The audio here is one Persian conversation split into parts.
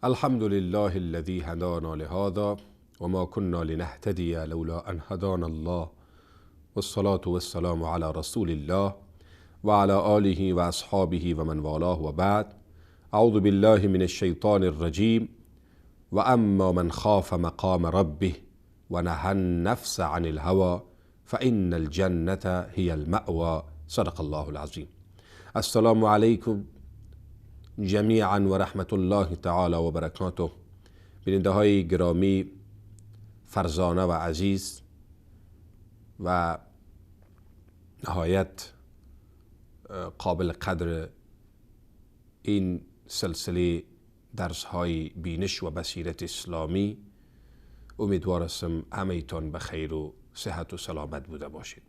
الحمد لله الذي هدانا لهذا وما كنا لنهتدي لولا أن هدانا الله والصلاة والسلام على رسول الله وعلى آله وأصحابه ومن والاه وبعد. أعوذ بالله من الشيطان الرجيم. وأما من خاف مقام ربه ونهى النفس عن الهوى فإن الجنة هي المأوى. صدق الله العظيم. السلام علیکم جمیعا و رحمت الله تعالی و برکاته. بیننده های گرامی، فرزانه و عزیز و نهایت قابل قدر این سلسله درس های بینش و بصیرت اسلامی، امیدوار هستم همه‌تان به خیر و صحت و سلامت بوده باشید.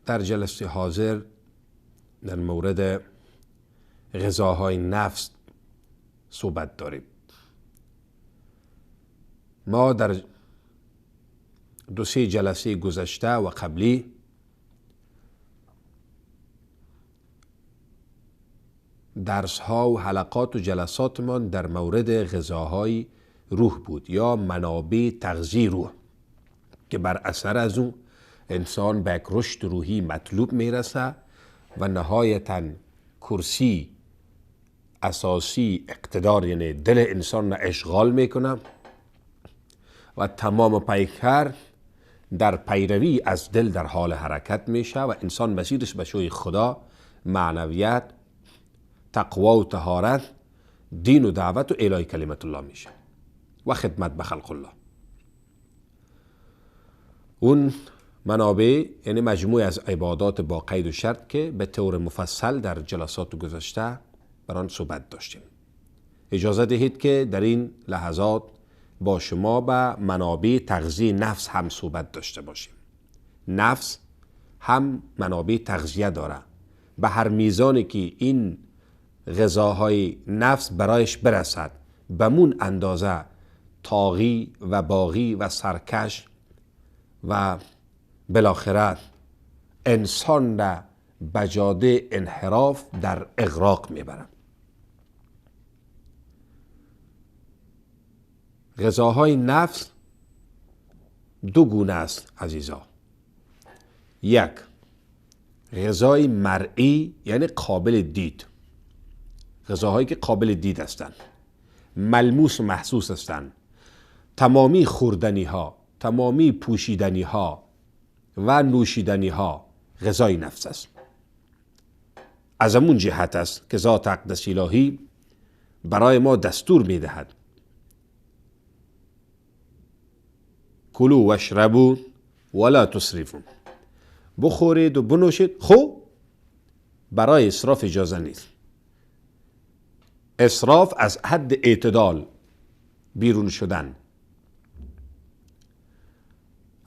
در جلسه حاضر در مورد غذاهای نفس صحبت داریم. ما در 2-3 جلسه گذشته و قبلی درس ها و حلقات و جلساتمان در مورد غذاهای روح بود یا منابع تغذیه روح که بر اثر از اون انسان به یک رشد روحی مطلوب میرسه و نهایتاً کرسی اساسی اقتدار، یعنی دل انسان را اشغال میکنه و تمام پیکر در پیروی از دل در حال حرکت میشه و انسان مسیرش به سوی خدا، معنویت، تقوا و طهارت، دین و دعوت و اعلای کلمت الله میشه و خدمت به خلق الله. اون منابع یعنی مجموعه از عبادات با قید و شرط که به طور مفصل در جلسات گذشته بر آن صحبت داشتیم. اجازه دهید که در این لحظات با شما به منابع تغذیه نفس هم صحبت داشته باشیم. نفس هم منابع تغذیه داره. به هر میزانی که این غذاهای نفس برایش برسد، بمون اندازه طاغی و باغی و سرکش و بالاخره انسان را به جاده انحراف در اغراق میبرد. غذاهای نفس 2 گونه است عزیزا. یک، غذای مرئی یعنی قابل دید، غذاهایی که قابل دید هستند، ملموس و محسوس هستند. تمامی خوردنی ها، تمامی پوشیدنی ها و نوشیدنی ها غذای نفس است. از همون جهت است که ذات اقدس الهی برای ما دستور میدهد کلوا و اشربوا ولا تسرفوا، بخورید و بنوشید، خوب برای اسراف اجازه نیست. اسراف از حد اعتدال بیرون شدن.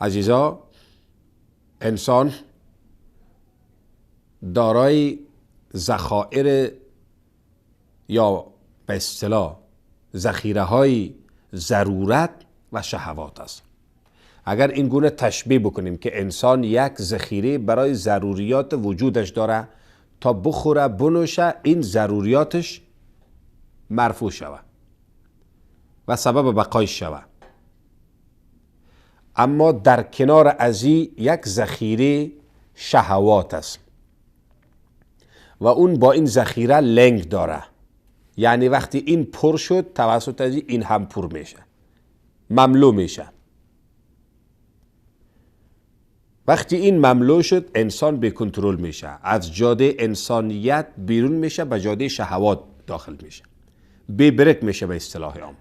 عزیزا، انسان دارای ذخایر یا به اصطلاح ذخیره های ضرورت و شهوات است. اگر این گونه تشبیه بکنیم که انسان یک ذخیره برای ضروریات وجودش داره تا بخوره بنوشه، این ضروریاتش مرفوع شوه و سبب بقایش شوه. اما در کنار از یک ذخیره شهوات است و اون با این ذخیره لنگ داره، یعنی وقتی این پر شد توسط از این هم پر میشه، مملو میشه. وقتی این مملو شد انسان به کنترل میشه، از جاده انسانیت بیرون میشه، به جاده شهوات داخل میشه، بی برک میشه به اصطلاح عام.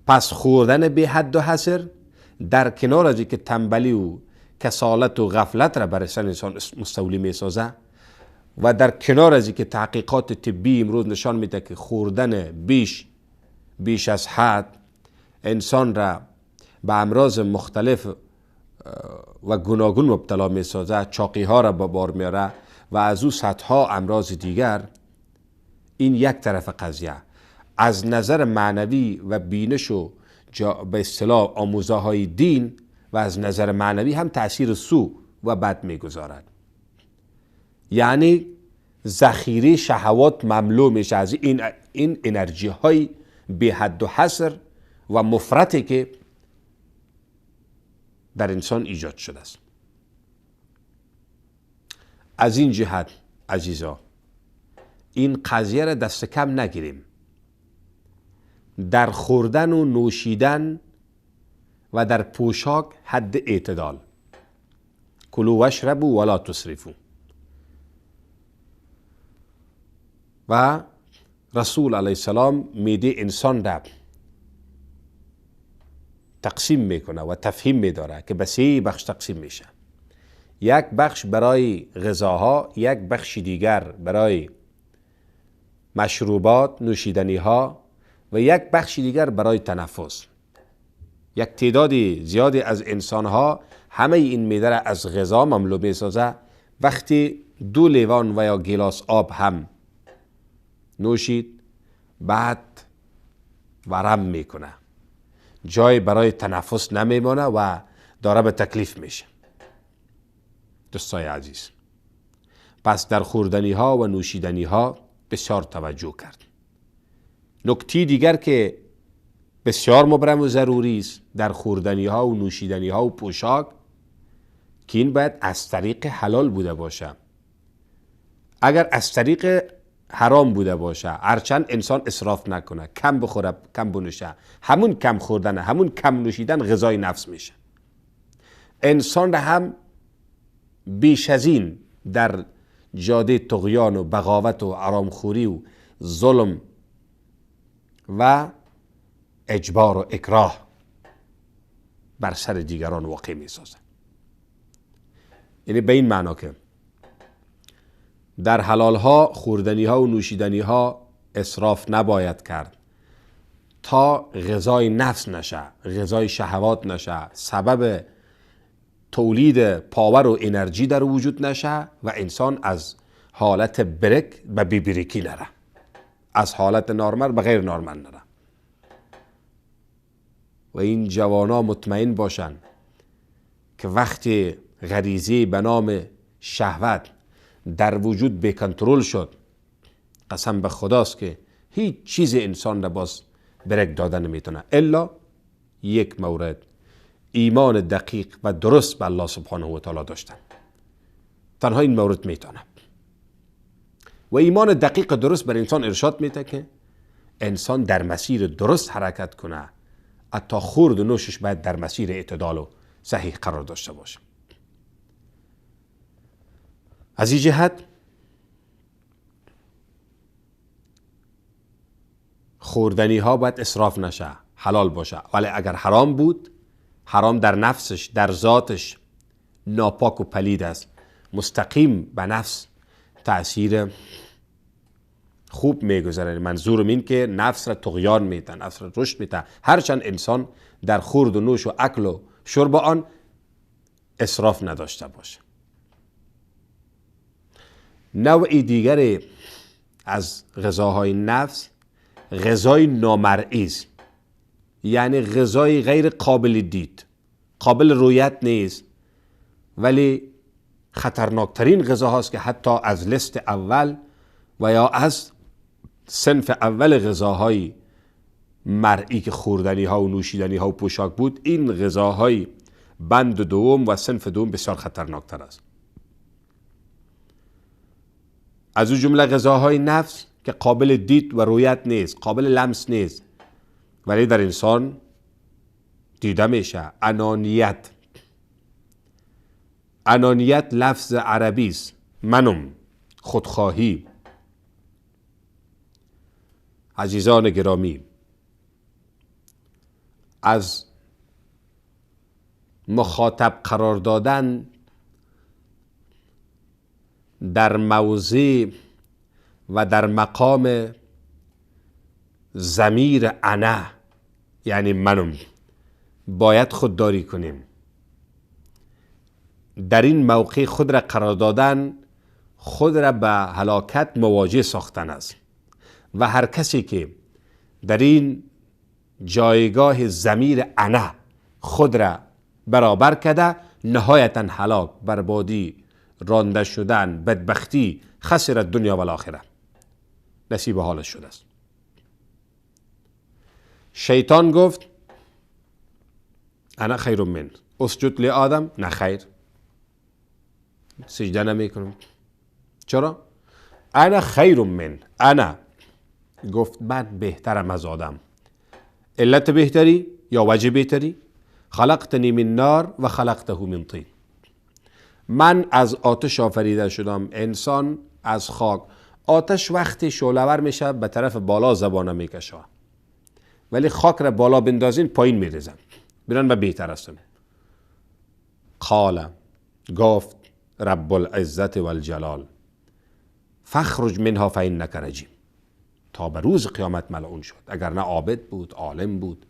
پس خوردن به حد و حصر در کنار از که تنبلی و کسالت و غفلت را بر سر انسان مستولی میسازه و در کنار از که تحقیقات طبی امروز نشان میده که خوردن بیش از حد انسان را به امراض مختلف و گوناگون مبتلا میسازه، چاقی ها را به بار میاره و از او صدها امراض دیگر. این یک طرف قضیه. از نظر معنوی و بینش و به اصطلاح آموزه های دین و از نظر معنوی هم تأثیر سو و بد میگذارد. یعنی ذخیره شهوات مملو میشه از این انرژی های بی حد و حصر و مفرطی که در انسان ایجاد شده است. از این جهت عزیزا این قضیه را دست کم نگیریم. در خوردن و نوشیدن و در پوشاک حد اعتدال. کلوا واشربوا ولا تسرفوا. و رسول علیه السلام میده انسان را تقسیم میکنه و تفهیم میداره که به 3 بخش تقسیم میشه. یک بخش برای غذاها، یک بخش دیگر برای مشروبات، نوشیدنی ها و یک بخش دیگر برای تنفس. یک تعداد زیادی از انسان ها همه این معده را از غذا مملو میسازه. وقتی 2 لیوان و یا گیلاس آب هم نوشید بعد ورم میکنه، جای برای تنفس نمیمونه و داره به تکلیف میشه. دوستای عزیز، پس در خوردنی ها و نوشیدنی ها بسیار توجه کرد. نکته دیگر که بسیار مبرم و ضروری است در خوردنی ها و نوشیدنی ها و پوشاک که این باید از طریق حلال بوده باشه. اگر از طریق حرام بوده باشه، هرچند انسان اسراف نکنه، کم بخوره کم بنوشه، همون کم خوردن همون کم نوشیدن غذای نفس میشه. انسان را هم بیش از این در جاده طغیان و بغاوت و حرامخوری و ظلم و اجبار و اکراه بر سر دیگران واقع میسازه. یعنی به این معنا که در حلال ها، خوردنی ها و نوشیدنی ها اسراف نباید کرد تا غذای نفس نشه، غذای شهوات نشه، سبب تولید پاور و انرژی در وجود نشه و انسان از حالت برک به بیبریکی نره، از حالت نارمل به غیر نارمل نره. و این جوانا مطمئن باشن که وقتی غریزه به نام شهوت در وجود به کنترل شد، قسم به خداست که هیچ چیز انسان را باز برک دادن نمیتونه الا یک مورد: ایمان دقیق و درست به الله سبحانه و تعالی داشتن. تنها این مورد میتونه. و ایمان دقیق و درست بر انسان ارشاد میده که انسان در مسیر درست حرکت کنه، حتی خورد و نوشش باید در مسیر اعتدال و صحیح قرار داشته باشه. از این جهت خوردنی ها باید اسراف نشه، حلال باشه. ولی اگر حرام بود، حرام در نفسش، در ذاتش ناپاک و پلید است، مستقیم به نفس تأثیر خوب میگذاره. منظورم این که نفس را طغیان میده، نفس را رشد میده، هرچند انسان در خورد و نوش و اکل و شرب آن اسراف نداشته باشه. نوع دیگر از غذاهای نفس غذای نامرئی است، یعنی غذای غیر قابل دید، قابل رویت نیست، ولی خطرناکترین غذا هاست که حتی از لیست اول و یا از صنف اول غذاهای مرئی که خوردنی ها و نوشیدنی ها و پوشاک بود، این غذاهای بند دوم و صنف دوم بسیار خطرناکتر است. از اون جمله غذاهای نفس که قابل دید و رویت نیست، قابل لمس نیست، ولی در انسان دیده میشه. انانیت لفظ عربی است، منم، خودخواهی. عزیزان گرامی، از مخاطب قرار دادن در موضع و در مقام ضمیر انا، یعنی منم، باید خودداری کنیم. در این موقع خود را قرار دادن خود را به هلاکت مواجه ساختن است و هر کسی که در این جایگاه ضمیر انا خود را برابر کرده نهایتا هلاک، بربادی رانده شدن، بدبختی، خسر دنیا و الاخره، نصیب حالش شده است. شیطان گفت انا خیر من، اسجد لآدم، نه خیر، سجده نمیکنم. چرا؟ انا خیر من، انا گفت من بهترم از آدم. علت بهتری یا وجه بهتری؟ خلقتنی من نار و خلقته من طین، من از آتش آفریده شدم، انسان از خاک. آتش وقتی شعله‌ور میشه به طرف بالا زبانه میکشه، ولی خاک را بالا بندازین پایین میریزم. برن من بهتر هستم. قال، گفت رب العزت والجلال فاخرج منها فانک رجیم. تا به روز قیامت ملعون شد. اگر نه عابد بود، عالم بود،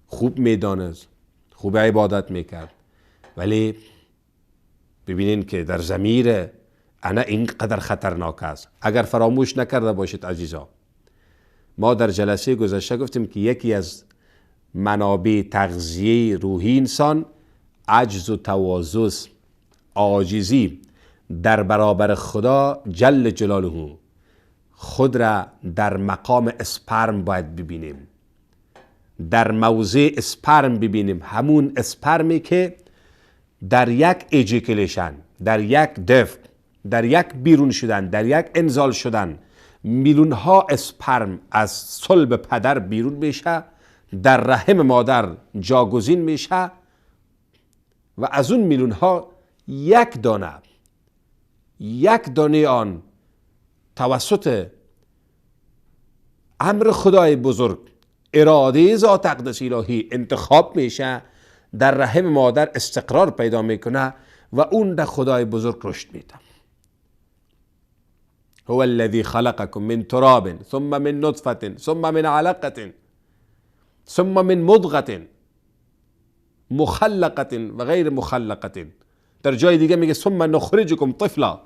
خوب میدانست، خوب عبادت میکرد، ولی ببینین که در ضمیر انا اینقدر خطرناک است. اگر فراموش نکرده باشید عزیزا، ما در جلسه گذشته گفتیم که یکی از منابع تغذیه روحی انسان عجز و تواضع، عاجزی در برابر خدا جل جلاله. خود را در مقام اسپرم باید ببینیم، در موضع اسپرم ببینیم، همون اسپرمی که در یک ایجیکلیشن، در یک دفع، در یک بیرون شدن، در یک انزال شدن میلیون ها اسپرم از صلب پدر بیرون میشه، در رحم مادر جاگزین میشه و از اون میلیون ها یک دانه آن توسط امر خدای بزرگ، اراده ذات اقدس الهی انتخاب میشه، در رحم مادر استقرار پیدا میکنه و اون در خدای بزرگ رشد میده. هو الذی خلقکم من تراب ثم من نطفه ثم من علقه ثم من مضغه مخلقه و غیر مخلقه. در جای دیگه میگه ثم نخرجکم طفلا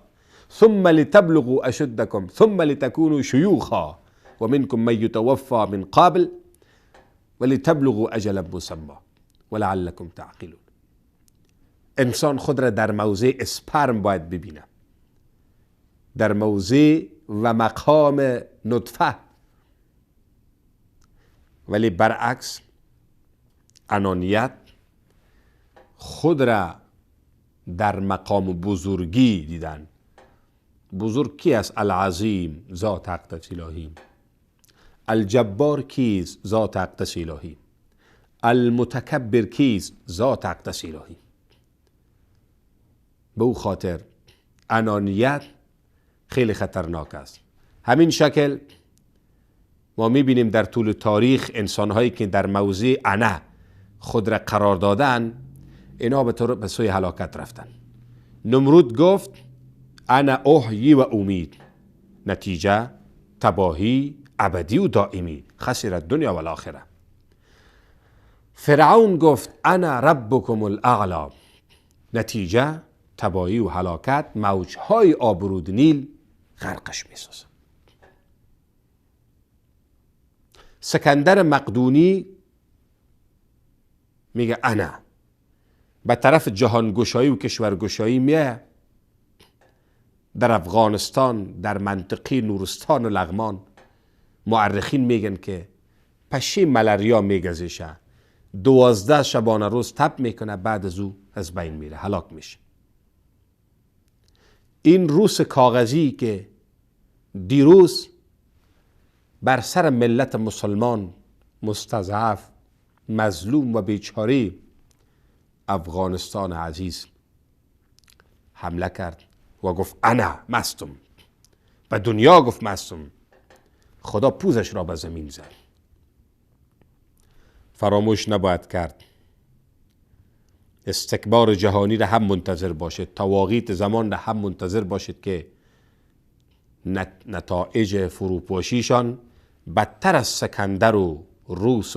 ثم لتبلغوا اشدکم ثم لتكونوا شیوخا و منکم من یتوفى من قبل ولتبلغوا اجلا مسمى ولعلکم تعقلون. انسان خود را در موضع اسپرم باید ببینه، در موضع و مقام نطفه، ولی برعکس انانیت خود را در مقام بزرگی دیدن. بزرگ کی است؟ العظیم، ذات اقدس الهی. الجبار کیست؟ ذات اقدس الهی. المتکبر کیست؟ ذات اقدس الهی. به او خاطر انانیت خیلی خطرناک است. همین شکل ما میبینیم در طول تاریخ انسانهایی که در موضع انا خود را قرار دادن، اینا به سوی هلاکت رفتن. نمرود گفت انا احیی و امید، نتیجه تباهی ابدی و دائمی، خسر دنیا و الاخره. فرعون گفت انا ربکم الاعلی، نتیجه تباهی و هلاکت، موجهای آبرود نیل غرقش میسازه. سکندر مقدونی میگه انا به طرف جهانگشایی و کشورگشایی میه. در افغانستان، در منطقه نورستان و لغمان، مورخین میگن که پشه ملاریا میگزشه، 12 شبانه روز تب میکنه، بعد از او از بین میره، هلاک میشه. این روس کاغذی که دیروز بر سر ملت مسلمان مستضعف، مظلوم و بیچاره افغانستان عزیز حمله کرد و گفت انا مستم، به دنیا گفت مستم، خدا پوزش را به زمین زد. فراموش نباید کرد استکبار جهانی را هم منتظر باشید، تواقیت زمان را هم منتظر باشید که نتایج فروپاشیشان بدتر از سکندر و روس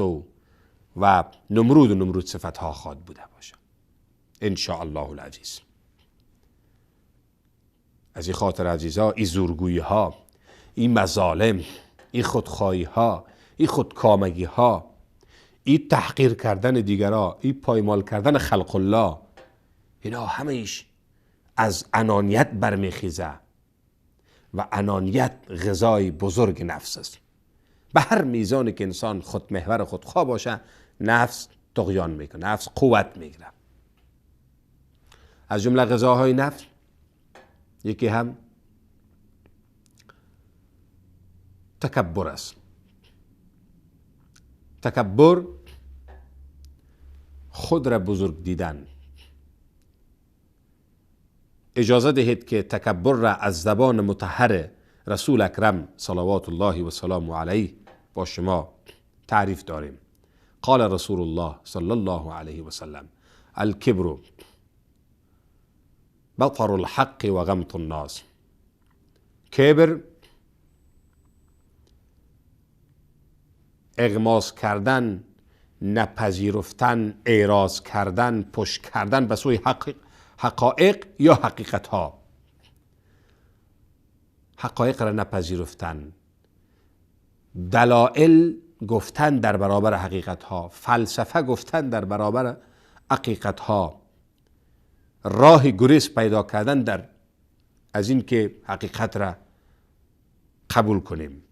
و نمرود صفتها خواد بوده باشه ان شاء الله العزیز. از این خاطر عزیزا، این زورگویی ها، این مظالم، این خودخواهی ها، این خودکامگی ها، این تحقیر کردن دیگرها، این پایمال کردن خلق الله، اینا همه‌اش از انانیت برمیخیزه و انانیت غذای بزرگ نفس است. به هر میزانی که انسان خودمحور خودخواه باشه، نفس طغیان میکنه، نفس قوت میگیره. از جمله غذاهای نفس یکی هم تکبر است. تکبر خود را بزرگ دیدن. اجازه دهید که تکبر را از زبان مطهر رسول اکرم صلوات الله و سلام علیه با شما تعریف داریم. قال رسول الله صلی الله علیه و سلم: الکبر بطر الحق و غمط الناس. کبر اغماس کردن، نپذیرفتن، اعراض کردن، پشت کردن به سوی حقایق یا حقیقت ها. حقایق را نپذیرفتن، دلائل گفتن در برابر حقیقت ها، فلسفه گفتن در برابر حقیقت ها، راه گریز پیدا کردن در از این که حقیقت را قبول کنیم.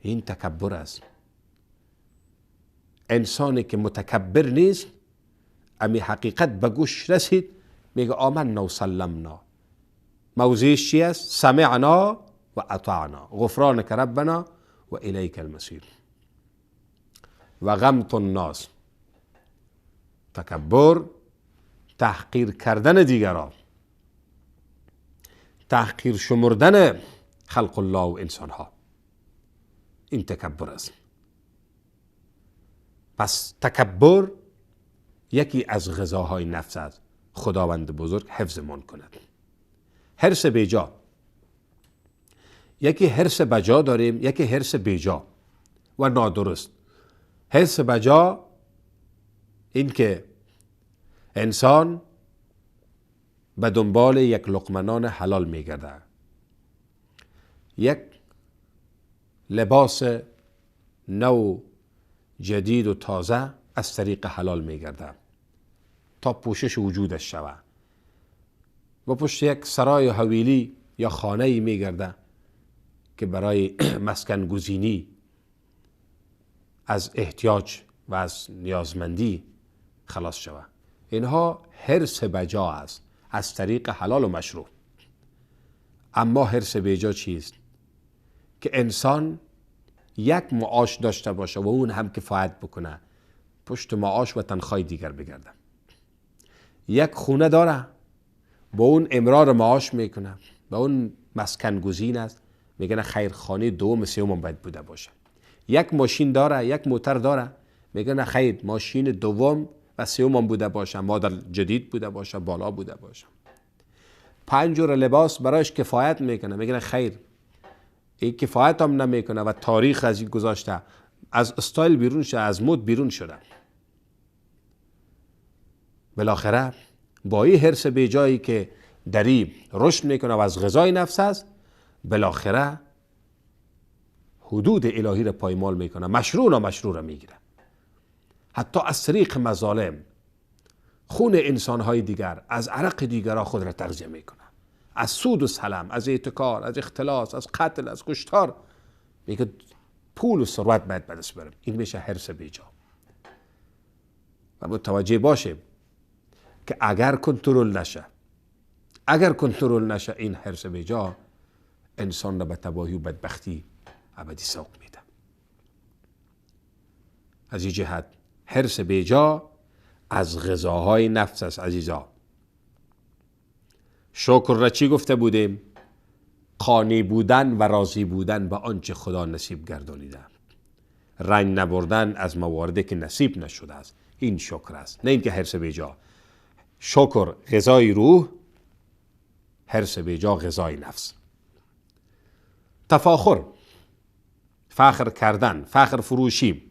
این تکبر است. انسانی که متکبر نیست، امی حقیقت به گوش رسید میگه آمنا و سلمنا. موضعش چی است؟ سمعنا و اطعنا غفرانک ربنا و الیک المصیر. و غمط الناس، تکبر تحقیر کردن دیگران، تحقیر شمردن خلق الله و انسان ها. این تکبر است. پس تکبر یکی از غذاهای نفس است. خداوند بزرگ حفظمان کند. حرص بیجا، یکی حرص بجا داریم، یکی حرص بیجا و نادرست. حرص بجا این که انسان به دنبال یک لقمه نان حلال میگرده، یک لباس نو جدید و تازه از طریق حلال میگرده تا پوشش وجودش شود، و پشت یک سرای حویلی یا خانه‌ای میگرده که برای مسکن گزینی از احتیاج و از نیازمندی خلاص شود. اینها حرص بجا است از طریق حلال و مشروع. اما حرص بیجا چیست؟ که انسان یک معاش داشته باشه و اون هم کفایت بکنه، پشت معاش و تنخواه دیگر بگرده. یک خونه داره، با اون امرار معاش میکنه، با اون مسکن گزین است، میگن خیر خانه دوم سوم باید بوده باشه. یک ماشین داره، یک موتر داره، میگن خیر ماشین دوم و سوم بوده باشه، مدل جدید بوده باشه، بالا بوده باشه. 5 جور لباس برایش کفایت میکنه، میگن خیر این کفایت هم نمیکنه و تاریخ از این گذاشته، از استایل بیرون شده، از مد بیرون شده. بالاخره با این حرص بیجایی که دری رشد میکنه و از غذای نفس است، بالاخره حدود الهی را پایمال میکنه، مشروع نامشروع را میگیره. حتی از طریق مظالم خون انسانهای دیگر، از عرق دیگرها خود را تغذیه میکنه، از سود و سلم، از احتکار، از اختلاس، از قتل، از کشتار. میگه پول و ثروت باید به دست برم. این میشه حرص بیجا. و متوجه باشه که اگر کنترل نشه این حرص بیجا انسان را به تباهی و بدبختی ابدی سوق میده. از این جهت حرص بیجا از غذاهای نفس است عزیزا. شکر را چی گفته بودیم؟ قانع بودن و راضی بودن به آنچه خدا نصیب گردانیده، رنج نبردن از مواردی که نصیب نشده است. این شکر است، نه اینکه حرص بیجا. شکر غذای روح، حرص بیجا غذای نفس. تفاخر، فخر کردن، فخر فروشی.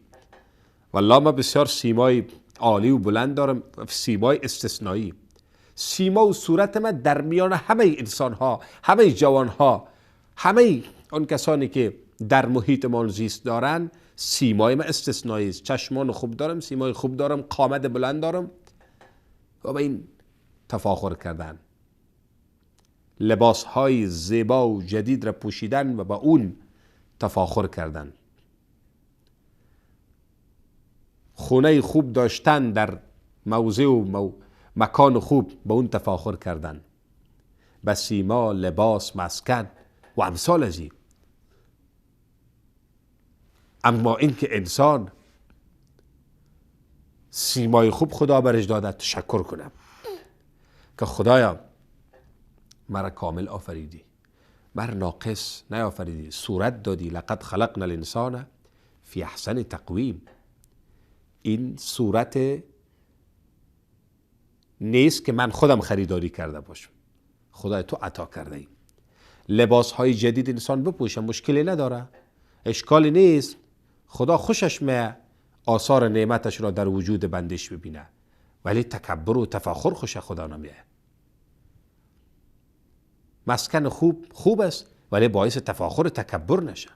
والله ما بسیار سیمای عالی و بلند دارم، سیمای استثنایی. سیما و صورت من در میان همه انسان ها، همه جوان ها، همه اون کسانی که در محیط ما زیست دارن، سیمای من استثنایی است. چشمان خوب دارم، سیمای خوب دارم، قامت بلند دارم. و این تفاخر کردن، لباس های زیبا و جدید را پوشیدن و با اون تفاخر کردن، خونه خوب داشتن در موضع و مکان خوب با اون تفاخر کردن، به سیما، لباس، مسکن و امثال از این. اما این که انسان سیمای خوب خدا برش داده، تشکر کنم که خدایا مرا کامل آفریدی، مرا ناقص نیافریدی، صورت دادی. لقد خلقنا الانسان فی احسن تقویم. این صورت نیست که من خودم خریداری کرده باشم، خدای تو عطا کرده ای. لباس های جدید انسان بپوشه، مشکلی نداره، اشکالی نیست. خدا خوشش میه آثار نعمتش را در وجود بندش ببینه، ولی تکبر و تفاخر خوش خدا نمیه. مسکن خوب است، ولی باعث تفاخر و تکبر نشه.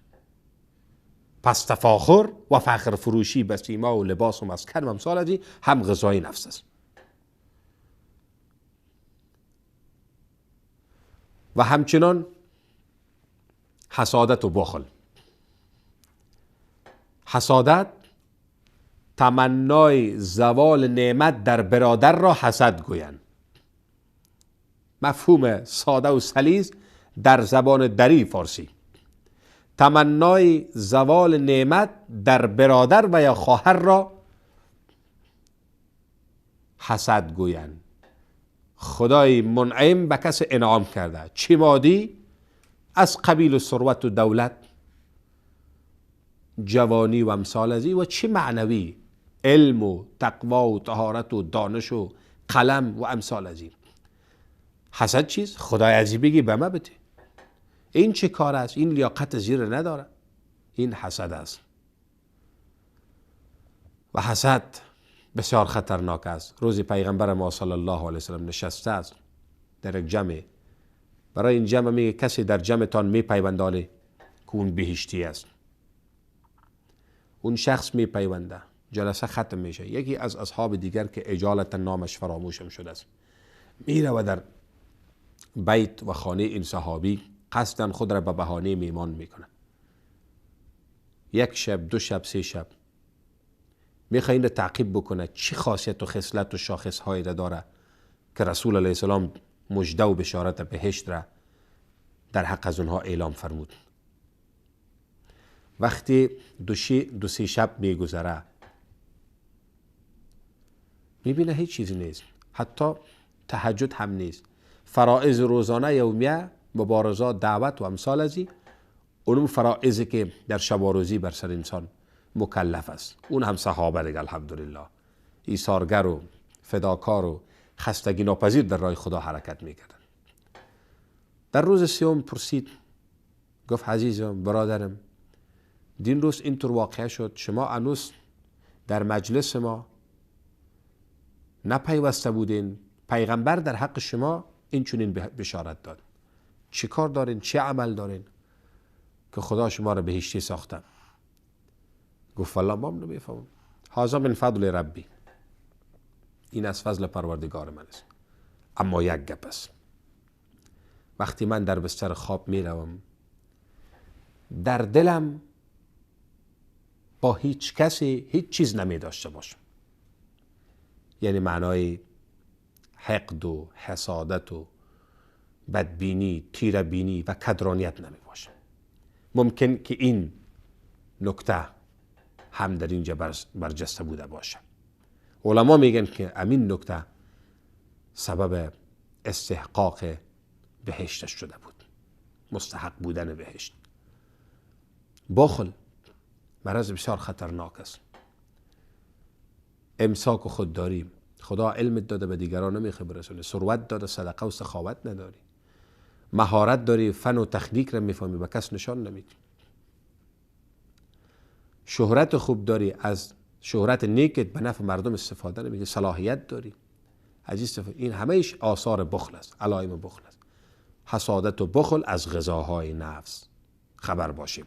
پس تفاخر و فخر فروشی به سیما و لباس و مسکن و امثال از این هم غذای نفس است. و همچنان حسادت و بخل. حسادت تمنای زوال نعمت در برادر را حسد گویند. مفهوم ساده و سلیس در زبان دری فارسی. تمنای زوال نعمت در برادر و یا خواهر را حسد گویند. خدای منعم به کس انعام کرده، چی مادی از قبیل ثروت و دولت، جوانی و امثال ازی، و چی معنوی، علم و تقوا و طهارت و دانش و قلم و امثال ازی. حسد چیز؟ خدای ازی بگی به ما بده، این چه کار است؟ این لیاقت زیر نداره. این حسد است. و حسد بسیار خطرناک است. روزی پیغمبر ما صلی الله علیه وسلم نشسته است در یک جمع. برای این جمع میگه کسی در جمعتان میپیوندانه که اون بهشتی است. اون شخص میپیونده، جلسه ختم میشه. یکی از اصحاب دیگر که اجالتا نامش فراموشم شده است میره و در بیت و خانه این صحابی قصداً خود را به بهانه میمان میکنه. یک شب، 2 شب، 3 شب میخواه این را تعقیب بکنه چی خاصیت و خصلت و شاخص هایی را داره که رسول علیه السلام مژده و بشارت بهشت را در حق از اونها اعلام فرمود. وقتی 2-3 شب میگذره میبینه هیچ چیزی نیست، حتی تهجد هم نیست. فرائض روزانه یومیه، مبارزات، دعوت و امثال ازی، اونم فرائضی که در شب و روزی بر سر انسان مکلف است. اون هم صحابه دیگه الحمدلله ایثارگر و فداکار و خستگی ناپذیر در راه خدا حرکت میکردن. در روز سوم پرسید، گفت عزیزم، برادرم، دین روز اینطور واقع شد، شما انوس در مجلس ما نپیوسته بودین، پیغمبر در حق شما این چونین بشارت داد. چی کار دارین؟ چه عمل دارین که خدا شما را بهشتی ساخته؟ گفت والله ما هم نمیفهمم. هذا من فضل ربی، این از فضل پروردگار من است. اما یک گپ است، وقتی من در بستر خواب میروم در دلم با هیچ کسی هیچ چیز نمی داشته باشم. یعنی معنای حقد و حسادت و بدبینی، تیره‌بینی و کدرانیت نمی باشه. ممکن که این نکته هم در اینجا برجسته بوده باشه. علما میگن که همین نکته سبب استحقاق بهشتش شده بود، مستحق بودن بهشت. بخل مرض بسیار خطرناک است. امساک و خودداری. خدا علمت داده به دیگران نمیخوای برسونی، ثروت داده صدقه و سخاوت نداری، مهارت داری فن و تکنیک را میفهمی به کس نشان نمیدی، شهرت خوب داری از شهرت نیکت به نفع مردم استفاده نمیکنی، صلاحیت داری از استفاده. این همهش آثار بخل است، علائم بخل است. حسادت و بخل از غذاهای نفس خبر باشیم.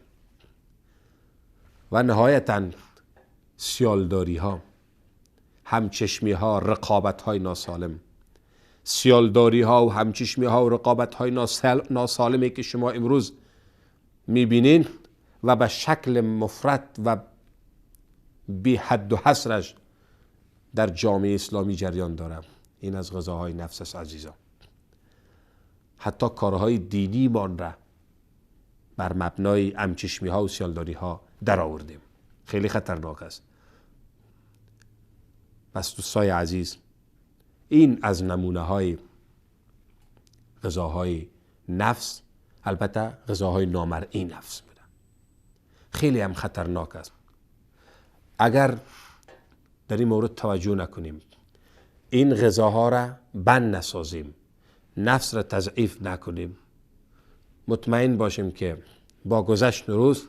و نهایتاً سیالداری ها، همچشمی ها، رقابت های ناسالم، سیالداری ها و همچشمی ها و رقابت های ناسالمی که شما امروز میبینین و به شکل مفرط و بی حد و حصرش در جامعه اسلامی جریان داره، این از غذاهای نفس است عزیزان. حتی کارهای دینی مان را بر مبنای همچشمی ها و سیالداری ها در آوردیم. خیلی خطرناک است. پس دوستای عزیز، این از نمونه های غذاهای نفس، البته غذاهای نامرئی نفس بوده. خیلی هم خطرناک است. اگر در این مورد توجه نکنیم، این غذاها را بند نسازیم، نفس را تضعیف نکنیم، مطمئن باشیم که با گذشت روز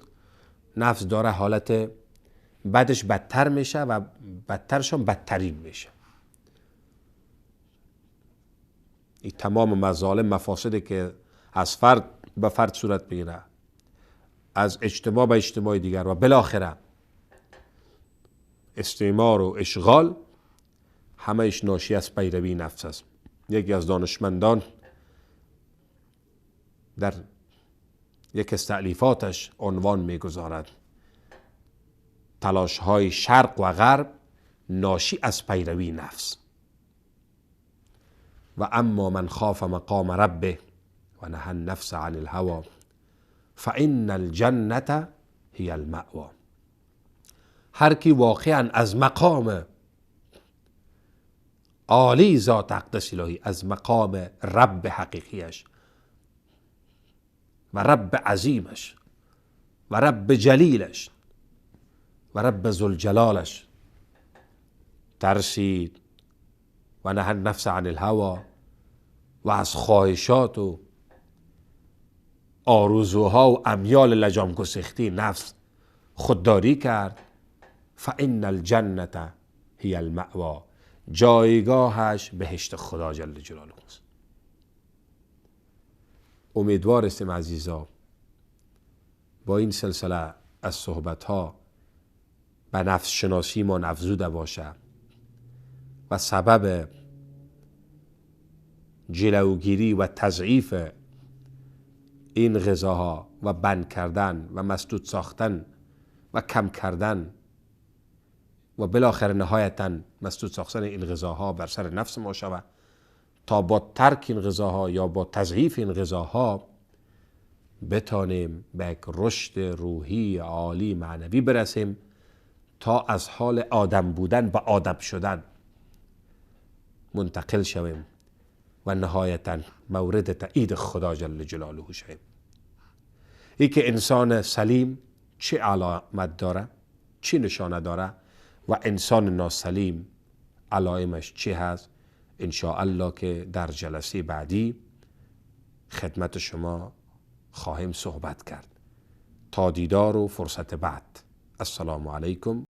نفس داره حالت بعدش بدتر میشه و بدترشان بدترین میشه. این تمام مظالم مفاسدی که از فرد به فرد صورت میگیره، از اجتماع به اجتماع دیگر و بالاخره استعمار و اشغال، همهش ناشی از پیروی نفس است. یکی از دانشمندان در یک از تألیفاتش عنوان میگذارد: تلاش های شرق و غرب ناشی از پیروی نفس. و اما من خاف مقام ربه و نهى النفس عن الهوى فإن الجنة هي المأوى. هر کی واقعا از مقام عالی ذات اقدس الهی، از مقام رب حقیقیش و رب عظیمش و رب جلیلش و رب ذوالجلالش ترسید و نهى النفس عن الهوى و از خواهشات و آرزوها و امیال لجام گسیختی نفس خودداری کرد، فإن الجنة هي المأوى، جایگاهش بهشت خدا جل جلاله است. امیدوار هستیم عزیزا با این سلسله از صحبت ها به نفس شناسی ما افزوده باشه و سبب جلوگیری و تضعیف این غذاها و بند کردن و مسدود ساختن و کم کردن و بالاخره نهایتاً مسدود ساختن این غذاها بر سر نفس ما شود، تا با ترک این غذاها یا با تضعیف این غذاها بتانیم به یک رشد روحی عالی معنوی برسیم، تا از حال آدم بودن به آدم شدن منتقل شویم و نهایتاً مورد تایید خدا جل جلاله شویم. ای که انسان سلیم چه علامت داره، چه نشانه داره و انسان ناسلیم علائمش چه هست، ان شاء الله که در جلسه بعدی خدمت شما خواهیم صحبت کرد. تا دیدار و فرصت بعد. السلام علیکم